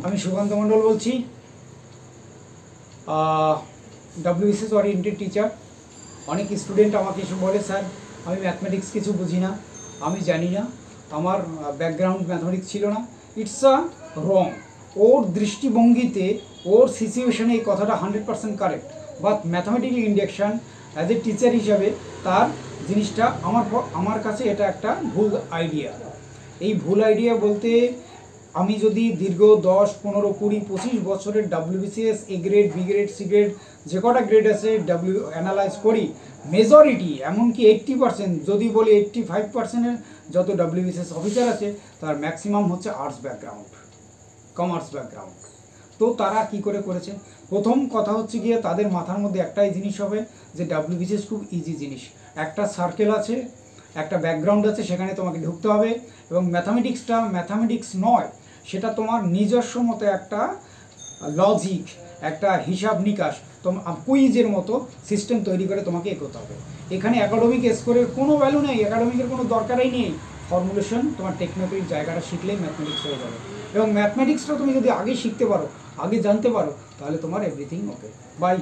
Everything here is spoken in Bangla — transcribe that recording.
আমি সুকান্ত মণ্ডল বলছি, WBCS ওরিয়েন্টেড টিচার। অনেক স্টুডেন্ট আমাকে এসে বলে, স্যার আমি ম্যাথমেটিক্স কিছু বুঝি না, আমি জানি না, আমার ব্যাকগ্রাউন্ড ম্যাথমেটিক্স ছিল না। ইটস আ রং। ওর দৃষ্টিভঙ্গিতে, ওর সিচুয়েশনে এই কথাটা 100% correct, but mathematical induction as a teacher হিসাবে তার জিনিসটা আমার কাছে এটা একটা ভুল আইডিয়া। এই ভুল আইডিয়া বলতে, আমি যদি দীর্ঘ 10, 15, 20, 25 বছরের WBCS A grade, B grade, C grade, যে কটা গ্রেড আছে অ্যানালাইজ করি, মেজরিটি এমনকি 80%, যদি বলি 85%-এর যত WBCS অফিসার আছে তার ম্যাক্সিমাম হচ্ছে আর্টস ব্যাকগ্রাউন্ড, কমার্স ব্যাকগ্রাউন্ড। তো তারা কি করে করেছে? প্রথম কথা হচ্ছে গিয়ে তাদের মাথার মধ্যে একটাই জিনিস হবে যে WBCS খুব ইজি জিনিস, একটা সার্কেল আছে, একটা ব্যাকগ্রাউন্ড আছে, সেখানে তোমাকে ঢুকতে হবে, এবং ম্যাথামেটিক্সটা ম্যাথামেটিক্স নয়, সেটা তোমার নিজস্ব মতো একটা লজিক, একটা হিসাব নিকাশ, তোমার কুইজের মতো সিস্টেম তৈরি করে তোমাকে এগোতে হবে। এখানে একাডেমিক স্কোরের কোনো ভ্যালু নেই, একাডেমিকের কোনো দরকারই নেই। ফর্মুলেশন, তোমার টেকনোলজির জায়গাটা শিখলেই ম্যাথমেটিক্স হয়ে যাবে। এবং ম্যাথমেটিক্সটা তুমি যদি আগে শিখতে পারো, আগে জানতে পারো, তাহলে তোমার এভরিথিং ওকে। বাই।